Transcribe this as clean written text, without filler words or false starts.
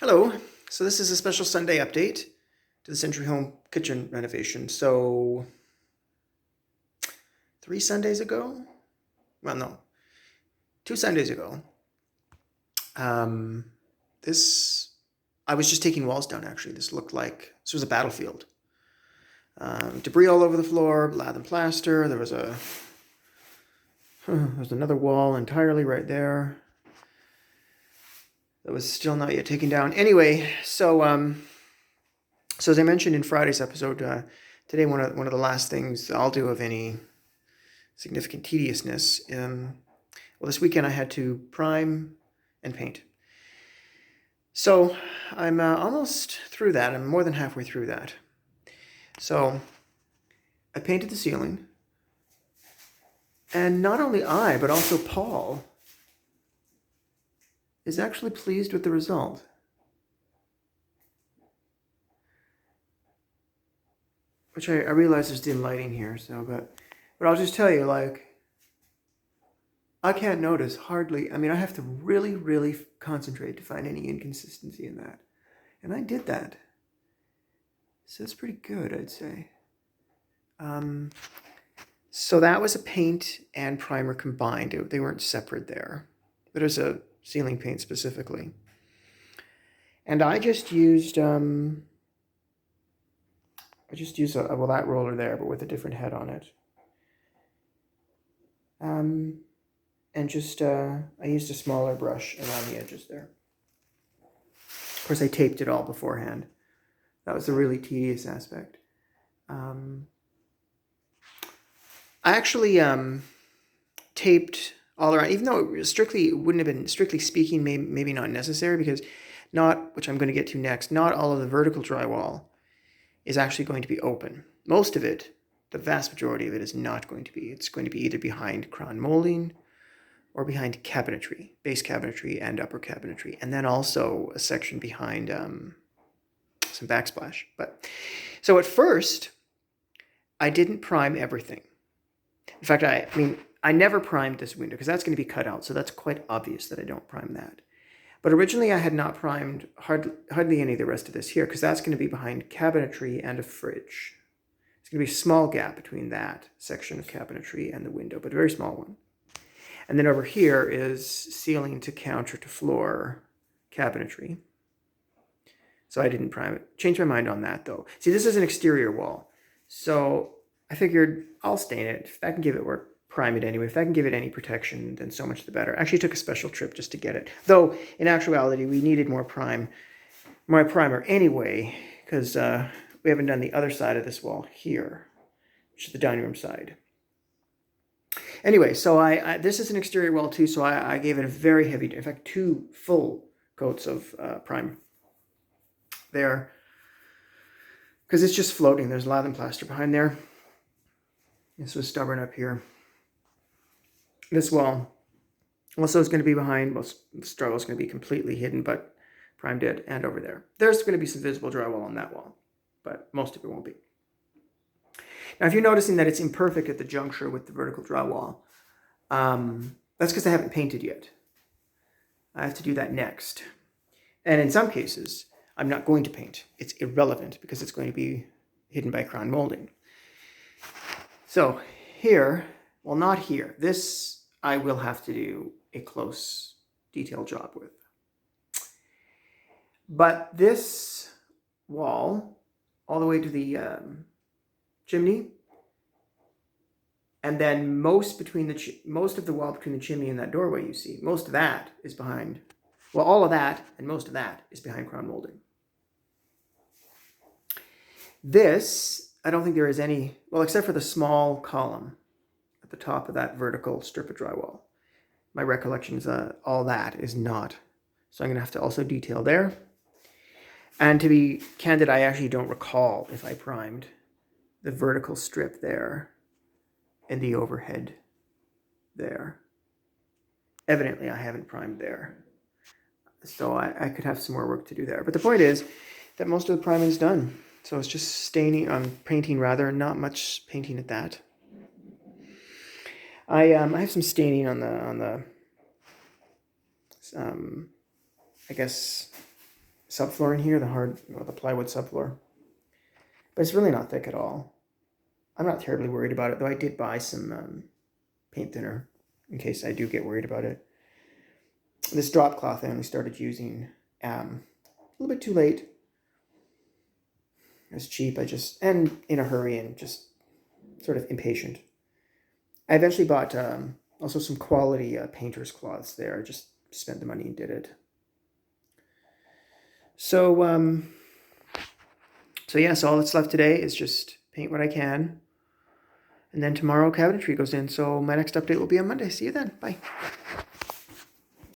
Hello. So this is a special Sunday update to the Century Home kitchen renovation. So 3 Sundays ago, well, no, 2 Sundays ago, um, this, I was just taking walls down actually. This was a battlefield. Debris all over the floor, lath and plaster. There was another wall entirely right there that was still not yet taken down. Anyway, so as I mentioned in Friday's episode, today one of the last things I'll do of any significant tediousness. Well, this weekend I had to prime and paint. So I'm almost through that. I'm more than halfway through that. So I painted the ceiling, and not only I, but also Paul is actually pleased with the result. Which I realize there's dim lighting here, but I'll just tell you, like, I can't notice hardly. I mean, I have to really, really concentrate to find any inconsistency in that. And I did that. So it's pretty good, I'd say. So that was a paint and primer combined. They weren't separate there. But it was a ceiling paint specifically. And I just used that roller there, but with a different head on it. And just, I used a smaller brush around the edges there. Of course, I taped it all beforehand. That was the really tedious aspect. I actually taped all around, even though it wouldn't have been, strictly speaking, maybe not necessary, because which I'm going to get to next, not all of the vertical drywall is actually going to be open. Most of it, the vast majority of it, is not going to be. It's going to be either behind crown molding or behind cabinetry, base cabinetry and upper cabinetry, and then also a section behind some backsplash. So at first, I didn't prime everything. In fact, I never primed this window because that's going to be cut out, so that's quite obvious that I don't prime that. But originally I had not primed hardly any of the rest of this here because that's going to be behind cabinetry and a fridge. It's going to be a small gap between that section of cabinetry and the window, but a very small one. And then over here is ceiling to counter to floor cabinetry. So I didn't prime it. Changed my mind on that though. See, this is an exterior wall. So I figured I'll stain it. If I can give it work, prime it anyway. If I can give it any protection, then so much the better. I actually took a special trip just to get it. Though, in actuality, we needed more primer anyway, because we haven't done the other side of this wall here, which is the dining room side. Anyway, so this is an exterior wall too, so I gave it a very heavy, in fact, 2 full coats of prime there, because it's just floating. There's lath and plaster behind there. This was stubborn up here. This wall also is going to be behind. Most of the struggle is going to be completely hidden, but primed it, and over there. There's going to be some visible drywall on that wall, but most of it won't be. Now, if you're noticing that it's imperfect at the juncture with the vertical drywall, that's because I haven't painted yet. I have to do that next. And in some cases, I'm not going to paint. It's irrelevant because it's going to be hidden by crown molding. So here, well, not here. This I will have to do a close detail job with. But this wall, all the way to the chimney, and then most of the wall between the chimney and that doorway you see, most of that is behind, well, all of that and most of that is behind crown molding. This, I don't think there is any, well, except for the small column at the top of that vertical strip of drywall. My recollection is all that is not. So I'm going to have to also detail there. And to be candid, I actually don't recall if I primed the vertical strip there and the overhead there. Evidently, I haven't primed there. So I could have some more work to do there. But the point is that most of the priming is done. So it's just painting rather, not much painting at that. I have some staining on the I guess subfloor in here, the plywood subfloor. But it's really not thick at all. I'm not terribly worried about it, though I did buy some paint thinner in case I do get worried about it. This drop cloth I only started using a little bit too late. It was cheap, and in a hurry and just sort of impatient. I eventually bought also some quality painter's cloths there. I just spent the money and did it. So yeah, so all that's left today is just paint what I can. And then tomorrow cabinetry goes in. So my next update will be on Monday. See you then. Bye.